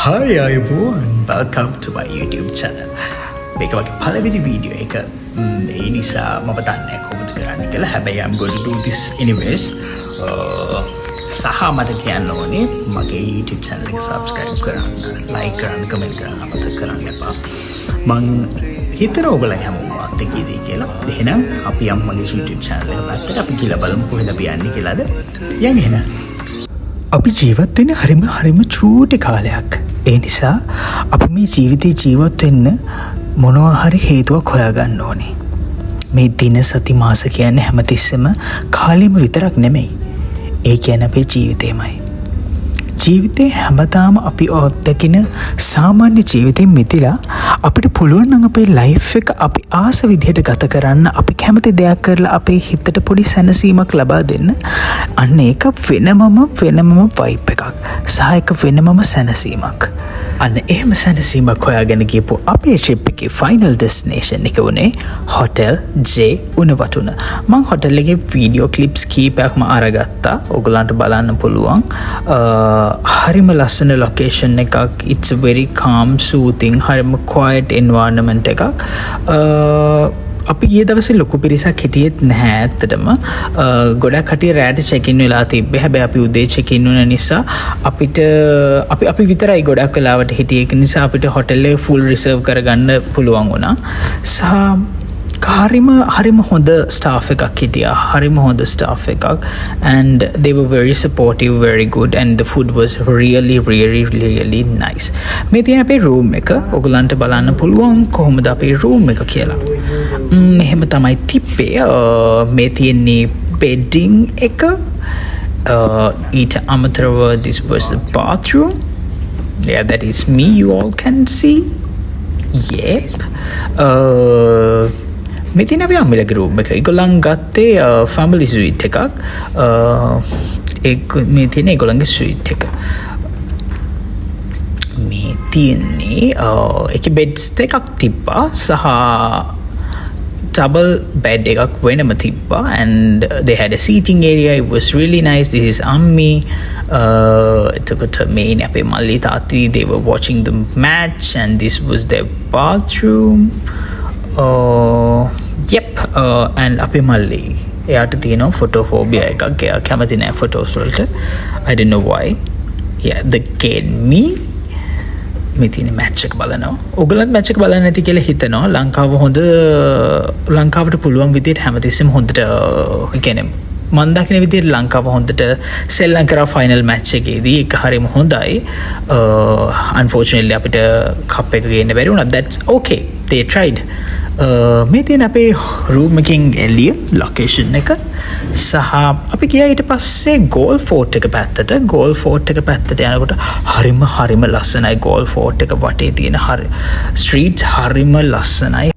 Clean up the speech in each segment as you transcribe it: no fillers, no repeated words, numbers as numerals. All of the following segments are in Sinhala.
Hi everyone, welcome to my YouTube channel. මේක වගේ පළවෙනි වීඩියෝ එක. ඒ නිසා මම දන්නේ කොහොමද කරන්න කියලා. හැබැයි I'm going to do this anyways. සහ මට කියන්න ඕනේ මගේ YouTube channel එක subscribe කරන්න, like කරන්න, comment කරන්න අමතක කරන්න එපා. මං හිතන ඔයගොල්ලෝ හැමෝම අත් එක්ක ඉදී කියලා. එහෙනම් අපි යමු මගේ YouTube channel එක පැත්තට. අපි කියලා බලමු කොහෙද අපි යන්නේ කියලාද. යන් එහෙනම්. අපි ජීවත් වෙන හරිම චූටි කාලයක්. ඒ නිසා අපි මේ ජීවිතේ ජීවත් වෙන්න මොනවා හරි හේතුවක් හොයාගන්න ඕනේ. මේ දින සති මාස කියන්නේ හැමතිස්සෙම කාලෙම විතරක් නෙමෙයි. ඒ කියන්නේ අපේ ජීවිතේමයි. ජීවිතේ හැමදාම අපි ඔත්තකින සාමාන්‍ය ජීවිතෙන් මිදලා අපිට පුළුවන් නම් අපේ ලයිෆ් එක අපි ආස විදිහට ගත කරන්න, අපි කැමති දෙයක් කරලා අපේ හිතට පොඩි සැනසීමක් ලබා දෙන්න. අන්න ඒක වෙනමම වයිබ් එකක්. සහ එක වෙනමම සැනසීමක්. අන්න එහෙම සැනසීමක් හොයාගෙන ගියපු අපේ ට්‍රිප් එකේ ෆයිනල් ඩෙස්ටිනේෂන් එක උනේ හොටෙල් ජේ උණවතුන. මං හොටෙල් එකේ වීඩියෝ ක්ලිප්ස් කීපයක්ම අරගත්තා. ඔයගලන්ට බලන්න පුළුවන්. හරිම ලස්සන ලොකේෂන් එකක්. It's a very calm, soothing, හරිම quiet environment එකක්. අපි ගිය දවසේ ලොකු පිරිසක් හිටියෙත් නැහැ ඇත්තටම. ගොඩක් කටිය රෑට චෙකින් වෙලා තිබ්බේ. හැබැයි අපි උදේ චෙකින් වුණ නිසා අපිට අපි විතරයි ගොඩක් වෙලාවට හිටියේ. ඒක නිසා අපිට හොටෙල් එක ෆුල් රිසර්ව් කරගන්න පුළුවන් වුණා. සහ හරිම හොඳ ස්ටාෆ් එකක් හිටියා. හරිම හොඳ ස්ටාෆ් එකක්. And they were very supportive, very good, and the food was really nice. මේ තියෙන අපේ room එක ඔයගලන්ට බලන්න පුළුවන් කොහොමද අපේ room එක කියලා. මෙහෙම තමයි තිබ්බේ. මේ තියෙන්නේ bedding එක. ඊට අමතරව this was the bathroom. Yeah, that is me, you all can see. Yep. මෙතින අපි අම්මලගේ රූම් එක. ඒගොල්ලන් ගත්තේ ෆැමිලි ස්වීට් එකක්. මේ තියෙන ඒගොල්ලන්ගේ ස්වීට් එක. මේ තියෙන්නේ ඒකේ බෙඩ්ස් දෙකක් තිබ්බා. සහ double bed එකක් වෙනම තිබ්බා. And they had a seating area. It was really nice. This is Ammi. එතකොට මේ අපේ මල්ලි තාත්ති, they were watching the match and this was their bathroom. And අපේ මල්ලි එයාට තියෙනවා ෆොටෝෆෝබියා එකක්. එයා කැමති නෑ ෆොටෝස් වලට. I don't know why. Yeah, the kid me මේ තියෙන මැච් එක බලනවා. ඔයගලත් මැච් එක බලන්න නැති කියලා හිතනවා. ලංකාවට පුළුවන් විදිහට හැමතිස්සෙම හොඳට කියන්නේ මන් දකින විදිහට ලංකාව හොඳට සෙල්ලම් කරා ෆයිනල් මැච් එකේදී. ඒක හරිම හොඳයි. Unfortunately අපිට කප් එක ගේන්න බැරි වුණා. That's okay. They tried. මේ තියෙන අපේ රූම් එකෙන් එළිය ලොකේෂන් එක. සහ අපි ගියා ඊට පස්සේ ගෝල් ෆෝර්ට් එක පැත්තට. ගෝල් ෆෝර්ට් එක පැත්තට යනකොට හරිම ලස්සනයි. ගෝල් ෆෝර්ට් එක වටේ තියෙන ස්ට්‍රීට්ස් හරිම ලස්සනයි.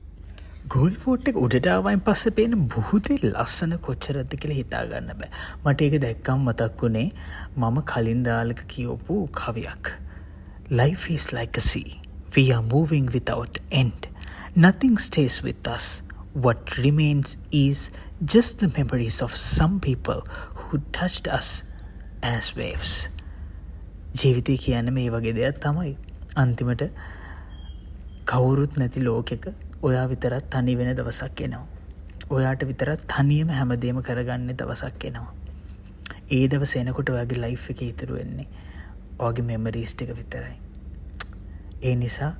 ගෝල් ෆෝර්ට් එක උඩට ආවයින් පස්සේ පේන බුහුතේ ලස්සන කොච්චරද කියලා හිතා ගන්න බෑ. මට ඒක දැක්කම මතක් වුණේ මම කලින් දාලක කියවපු කවියක්. Life is like a sea. We are moving without end. Nothing stays with us. What remains is just the memories of some people who touched us as waves. ජීවිතය කියන්නේ මේ වගේ දෙයක් තමයි. අන්තිමට කවුරුත් නැති ලෝකෙක ඔයා විතරත් තනි වෙන දවසක් එනවා. ඔයාට විතරත් තනියම හැමදේම කරගන්න දවසක් එනවා. ඒ දවස එනකොට ඔයාගේ ලයිෆ් එකේ ඉතුරු වෙන්නේ ඔයාගේ මෙමරීස් ටික විතරයි. ඒ නිසා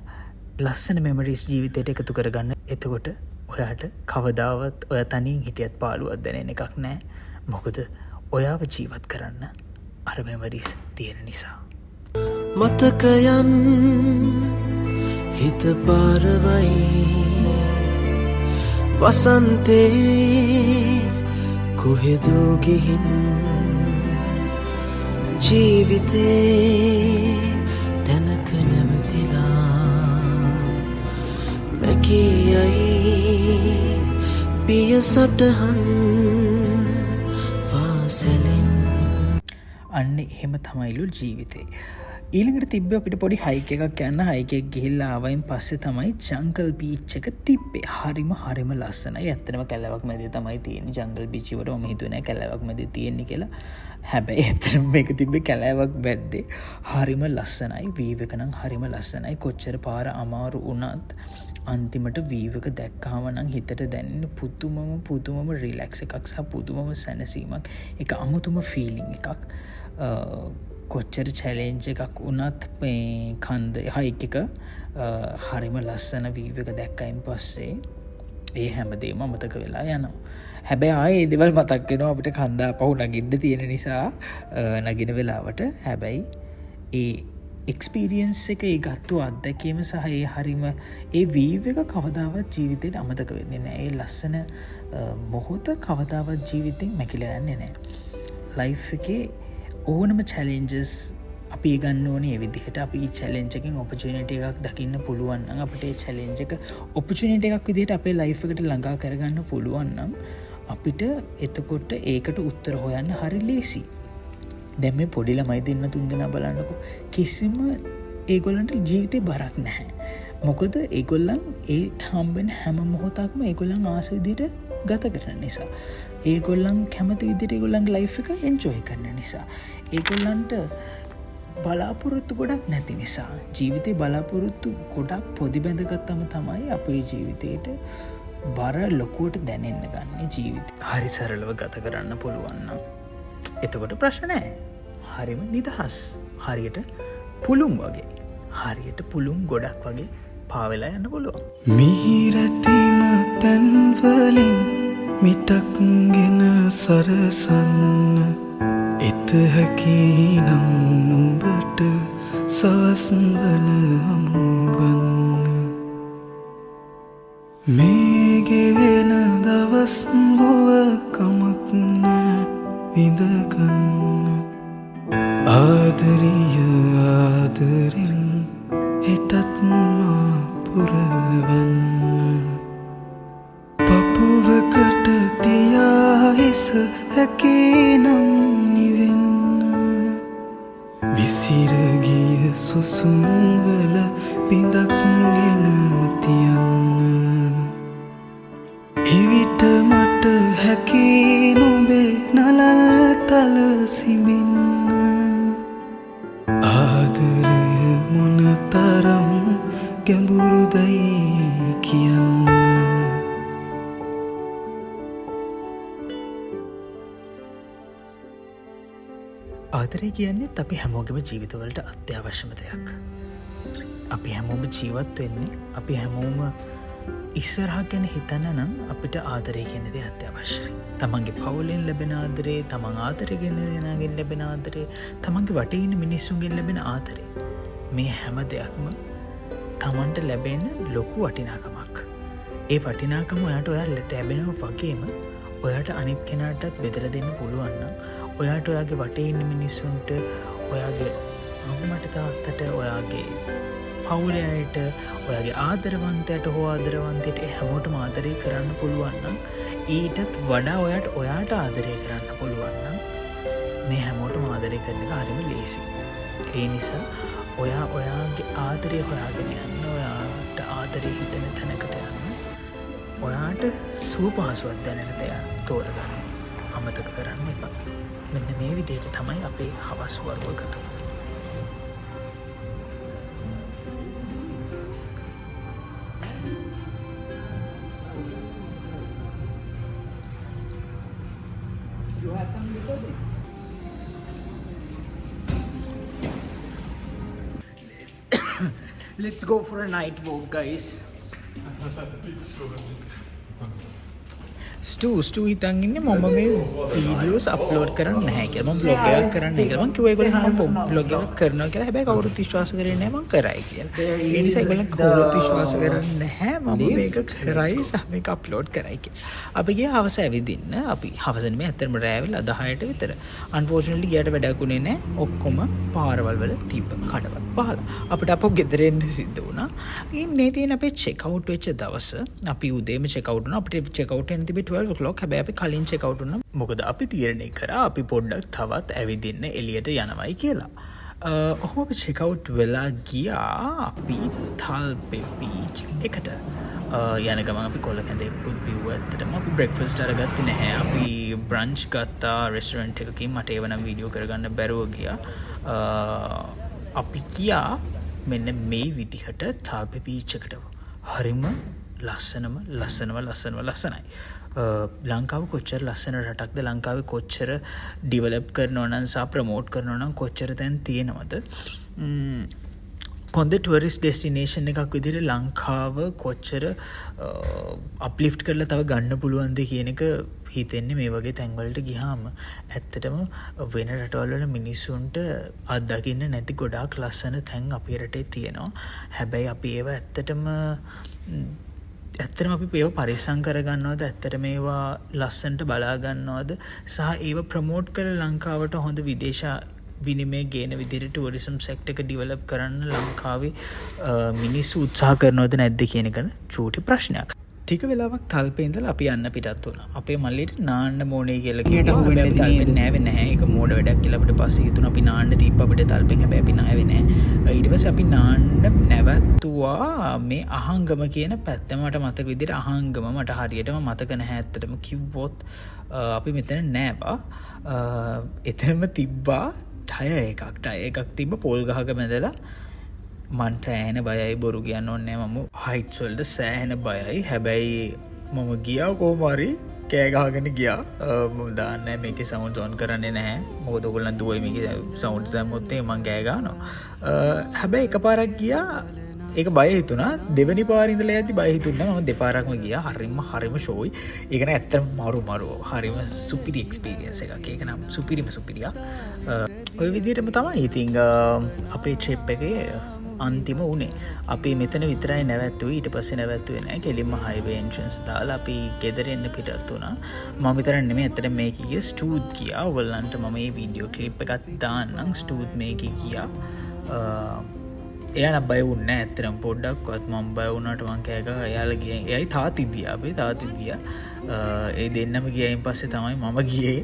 ලස්සන මෙමරීස් ජීවිතයට එකතු කරගන්න. එතකොට ඔයාට කවදාවත් ඔයා තනියෙන් හිටියත් පාළුවක් දැනෙන එකක් නෑ. මොකද ඔයාව ජීවත් කරන්න අර මෙමරීස් තියෙන නිසා. මතකයන් හිත පාරවයි වසන්තේ කොහෙදෝ ගිහින් ජීවිතේ තැනක නැවතිලා මැකියයි පිය සටහන් පාසලෙන්. අන්න එහෙම තමයිලු ජීවිතේ. ඊළඟට තිබ්බ අපිට පොඩි හයික එකක් යන්න හයික එකක් ගිහිල්ලා ආවයින් පස්සේ තමයි ජංගල් බීච් එක තිබ්බේ. හරිම ලස්සනයි. ඇත්තටම කැලෑවක් මැදේ තමයි තියෙන්නේ. ජංගල් බීච් වලට මම හිතුවේ නෑ කැලෑවක් මැදේ තියෙන්නේ කියලා. හැබැයි ඇත්තටම මේක තිබ්බේ කැලෑවක් මැද්දේ. හරිම ලස්සනයි. වීව් එක නම් හරිම ලස්සනයි. කොච්චර පාර අමාරු වුණත් අන්තිමට වීව් එක දැක්කහම නම් හිතට දැනෙන පුදුමම රිලැක්ස් එකක් සහ පුදුමම සැනසීමක්. ඒක අමුතුම ෆීලිං එකක්. කොච්චර චැලෙන්ජ් එකක් වුණත් මේ කන්ද හයික් එක හරිම ලස්සන වීව් එක දැක්කයින් පස්සේ ඒ හැමදේම අමතක වෙලා යනවා. හැබැයි ආයේ ඒ දේවල් මතක් වෙනවා අපිට කන්ද ආපහු නගින්න තියෙන නිසා නගින වෙලාවට. හැබැයි ඒ එක්ස්පීරියන්ස් එක ඒ ගත්තු අත්දැකීම සහ ඒ හරිම ඒ වීව් එක කවදාවත් ජීවිතේට අමතක වෙන්නේ නැහැ. ඒ ලස්සන මොහොත කවදාවත් ජීවිතෙන් මැකිලා යන්නේ නැහැ. ලයිෆ් එකේ ඕනම චැලෙන්ජස් අපි ගන්න ඕනේ ඒ විදිහට. අපි චැලෙන්ජ් එකෙන් ඔපචුනිටි එකක් දකින්න පුළුවන් නම් අපිට ඒ චැලෙන්ජ් එක ඔපචුනිටි එකක් විදිහට අපේ ලයිෆ් එකට ළඟා කරගන්න පුළුවන් නම් අපිට එතකොට ඒකට උත්තර හොයන්න හරි ලේසි. දැන් මේ පොඩි ළමයි දෙන්න තුන් දෙනා බලන්නකො. කිසිම ඒගොල්ලන්ට ජීවිතේ බරක් නැහැ. මොකද ඒගොල්ලන් ඒ හම්බෙන හැම මොහොතක්ම ඒගොල්ලන් ආස විදිහට ගත කරන නිසා. ඒගොල්ලන් කැමති විදිහට ඒගොල්ලන්ගේ ලයිෆ් එක එන්ජොයි කරන නිසා. ඒගොල්ලන්ට බලාපොරොත්තු ගොඩක් නැති නිසා. ජීවිතේ බලාපොරොත්තු ගොඩක් පොදි බැඳගත්තම තමයි අපේ ජීවිතේට බර ලොකුවට දැනෙන්න ගන්න. ජීවිතේ හරි සරලව ගත කරන්න පුළුවන් නම් එතකොට ප්‍රශ්න නැහැ. හරිම නිදහස්. හරියට පුළුම් වගේ. හරියට පුළුම් ගොඩක් වගේ පාවෙලා යන්න පුළුවන්. මිහිරැතිම තැන්වලින් මිටක්ගෙන සරසන්න එතහැකි නම් නුඹට සවස්වල හමුවන්න මේ ගෙවෙන දවස් වුව කමක් නෑ විඳගන්න ආදරියෙන් හෙටත් මා පුරවන්න පපුවකට තියා හිස හැකිනම් නිවෙන්න විසිරගිය සුසුම්වල බිඳක්ගෙන තියන්න එවිට මට හැකි නුඹේ නලල් තල සිඹින්න ආදරය මොන තරම් ගැඹුරුදයි කියන්න ආදරය කියන්නේ අපි හැමෝගෙම ජීවිතවලට අත්‍යවශ්‍යම දෙයක්. අපි හැමෝම ජීවත් වෙන්නේ අපි හැමෝම ඉස්සරහා ගැන හිතන්න නම් අපිට ආදරය කියන දේ අත්‍යවශ්‍යයි. තමන්ගේ පවුලෙන් ලැබෙන ආදරේ, තමන් ආදරය ගෙන දෙනාගෙන් ලැබෙන ආදරේ, තමන්ගේ වටේ ඉන්න මිනිස්සුන්ගෙන් ලැබෙන ආදරේ, මේ හැම දෙයක්ම තමන්ට ලැබෙන ලොකු වටිනාකමක්. ඒ වටිනාකම ඔයාට ලැබෙනවා වගේම ඔයාට අනිත් කෙනාටත් බෙදලා දෙන්න පුළුවන් නම් ඔයාට ඔයාගේ වටේ ඉන්න මිනිස්සුන්ට, ඔයාගේ අම්මට තාත්තට, ඔයාගේ පවුලේ අයට, ඔයාගේ ආදරවන්තයට හෝ ආදරවන්තයට හැමෝටම ආදරය කරන්න පුළුවන් නම්, ඊටත් වඩා ඔයාට ආදරය කරන්න පුළුවන් නම් මේ හැමෝටම ආදරය කරන එක හරිම ලේසි. ඒ නිසා ඔයාගේ ආදරය හොයාගෙන යන්න, ඔයාට ආදරය හිතෙන තැනකට යන්න, ඔයාට සුව පහසුවක් දැනෙන දෙයක් තෝරගන්න. අමතක කරන්න එපා. මෙන්න මේ විදිහට තමයි අපේ හවස් වරුව ගත වෙන්නේ. Let's go for a night walk, guys. Stew හිතන් ඉන්නේ මම මේ වීඩියෝස් අප්ලෝඩ් කරන්න නැහැ කියලා. මම vlog එකක් කරන්න කියලා. මම කිව්වා ඒගොල්ලෝ මම vlog එකක් කරනවා කියලා. හැබැයි කවුරුත් විශ්වාස කරන්නේ නැහැ මම කරයි කියලා. ඒ නිසා ඒගොල්ලෝ කවුරුත් විශ්වාස කරන්නේ නැහැ මම මේක කරයි සහ මේක අප්ලෝඩ් කරයි කියලා. අපි ගියා හවස ඇවිදින්න. අපි හවස නෙමෙයි ඇත්තටම රෑ වෙලා 10ට විතර. Unfortunately ගියට වැඩක් උනේ නැහැ. ඔක්කොම පාරවල් වල තිබ්බ කඩවල් පහලා. අපිට අපෝ ගෙදර එන්න සිද්ධ වුණා. මේ තියෙන අපේ චෙක් අවුට් වෙච්ච දවස අපි උදේම චෙක් අවුට් වුණා. අපිට චෙක් අවුට් වෙන්න තිබේ 12 o'clock. හැබැයි අපි කලින් චෙක් අවුට් වුණා. මොකද අපි තීරණය කරා අපි පොඩ්ඩක් තවත් ඇවිදින්න එළියට යනවයි කියලා. ඔහොම අපි චෙකවුට් වෙලා ගියා අපි තල්පේ බීච් එකට යන ගමන් අපි කොල්ල කැඳෙකුත් බිව්ව ඇත්තටම අපි බ්‍රෙක්ෆාස්ට් අරගත්තේ නැහැ අපි බ්‍රන්ච් ගත්තා රෙස්ටොරන්ට් එකකින් මට ඒව නම් වීඩියෝ කරගන්න බැරුව ගියා අපි ගියා මෙන්න මේ විදිහට තල්පේ බීච් එකට හරිම ලස්සනයි ලංකාව කොච්චර ලස්සන රටක්ද ලංකාවේ කොච්චර ඩිවලප් කරනවා නම් සහ ප්‍රමෝට් කරනවා නම් කොච්චර දැන් තියෙනවද හොඳ ටුවරිස්ට් ඩෙස්ටිනේෂන් එකක් විදිහට ලංකාව කොච්චර අප්ලිෆ්ට් කරලා තව ගන්න පුළුවන්ද කියන එක හිතෙන්නේ මේ වගේ තැන්වලට ගියාම ඇත්තටම වෙන රටවල් වල මිනිස්සුන්ට අත්දකින්න නැති ගොඩාක් ලස්සන තැන් අපේ රටේ තියෙනවා හැබැයි අපි ඒව ඇත්තටම අපි ඒව පරිස්සම් කරගන්නවද ඇත්තට මේවා ලස්සනට බලා ගන්නවද සහ ඒව ප්‍රමෝට් කරලා ලංකාවට හොඳ විදේශ විනිමය ගේන විදිහට ටුවරිසම් සෙක්ටර් එක ඩිවලොප් කරන්න ලංකාවේ මිනිස්සු උත්සාහ කරනවද නැද්ද කියන එක චූටි ප්‍රශ්නයක්. ටික වෙලාවක් තල්පේ ඉඳලා අපි යන්න පිටත් වුණා. අපේ මල්ලිට නාන්න මොනේ කියලා කිව්වා. හැබැයි තල්පෙන් නෑවේ නැහැ. ඒක මෝඩ වැඩක් කියලා අපිට පස්සේ හිතුණා අපි නාන්න දීප්ප අපිට තල්පෙන් හැබැයි අපි නාවේ නැහැ. ඊට පස්සේ අපි නාන්න නැවතුවා මේ අහංගම කියන පැත්ත මට මතක විදිහට අහංගම මට හරියටම මතක නැහැ ඇත්තටම කිව්වොත් අපි මෙතන නෑවා. එතනම තිබ්බා ටය එකක් තිබ්බ පොල් ගහක මැදලා මන් සෑහෙන බයයි බොරු කියන්න ඕනේ මම හයිට්ස් වලට සෑහෙන බයයි හැබැයි මම ගියා කොහොම හරි කෑ ගහගෙන ගියා මම දාන්නේ මේකේ සවුන්ඩ්ස් ඔන් කරන්නේ නැහැ මොකද ඔයගොල්ලන් දුවයි මේකේ සවුන්ඩ්ස් දැම්මොත් මම කෑ ගහනවා හැබැයි එකපාරක් ගියා ඒක බය හිතුණා දෙවෙනි පාරේ ඉඳලා යද්දි බය හිතුන්නේ මම දෙපාරක්ම ගියා හරිම ෂෝයි ඒක න ඇත්තටම මරු හරිම සුපිරි එක්ස්පීරියන්ස් එකක් ඒක නම් සුපිරියක් ඔය විදිහටම තමයි ඉතින් අපේ ට්‍රිප් එකේ අන්තිම උනේ අපි මෙතන විතරයි නැවැත්තුවේ ඊට පස්සේ නැවැත්තුවේ නැහැ කෙලින්ම හයිවේ එන්ට්‍රන්ස් දාලා අපි ගෙදර එන්න පිටත් වුණා මම විතරක් නෙමෙයි ඇත්තට මේකේ ගිය ස්ටූත් ගියා ඔයගොල්ලන්ට මම මේ වීඩියෝ ක්ලිප් එකක් දාන්නම් ස්ටූත් මේකේ ගියා එයාලා බය වුණේ නැහැ ඇත්තටම පොඩ්ඩක්වත් මම බය වුණාට මං කෑ ගහලා එයාලා ගියා එයයි තාත්ති ගියා ඒ දෙන්නම ගියයින් පස්සේ තමයි මම ගියේ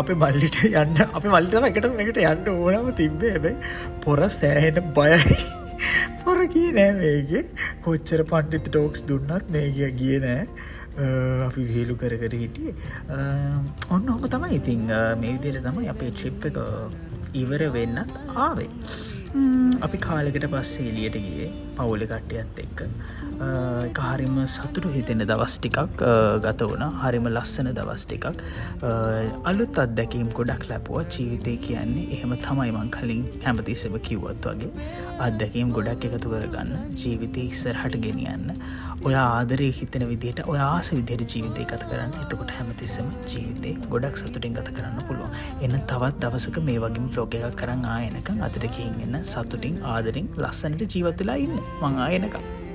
අපේ මල්ලිට යන්න අපේ මල්ලි තමයි එකට යන්න ඕනම තිබ්බේ හැබැයි පොර සෑහෙන බයයි පොර ගියේ නෑ මේකේ කොච්චර පණ්ඩිත ටෝක්ස් දුන්නත් මේක ගියේ නෑ අපි විහිළු කර හිටියේ ඔන්න ඔහම තමයි ඉතින් මේ විදිහට තමයි අපේ ට්‍රිප් එක ඉවර වෙන්නත් ආවේ අපි කාලෙකට පස්සේ එළියට ගියේ පවුලේ කට්ටියත් එක්ක ඒක හරිම සතුටු හිතෙන දවස් ටිකක් ගත වුණා හරිම ලස්සන දවස් ටිකක් අලුත් අත්දැකීම් ගොඩක් ලැබුවා ජීවිතේ කියන්නේ එහෙම තමයි මං කලින් හැමතිස්සෙම කිව්වත් වගේ අත්දැකීම් ගොඩක් එකතු කරගන්න ජීවිතේ ඉස්සරහට ගෙනියන්න ඔය ආදරේ හිතෙන විදිහට ඔය ආස විදිහට ජීවිතේ ගත කරන්න එතකොට හැමතිස්සෙම ජීවිතේ ගොඩක් සතුටින් ගත කරන්න පුළුවන් එන්න තවත් දවසක මේ වගේම vlog එකක් කරන් ආයෙනකන් අතට ගිහින් එන්න සතුටින් ආදරෙන් ලස්සනට ජීවත් වෙලා ඉන්න මං ආයෙනකන්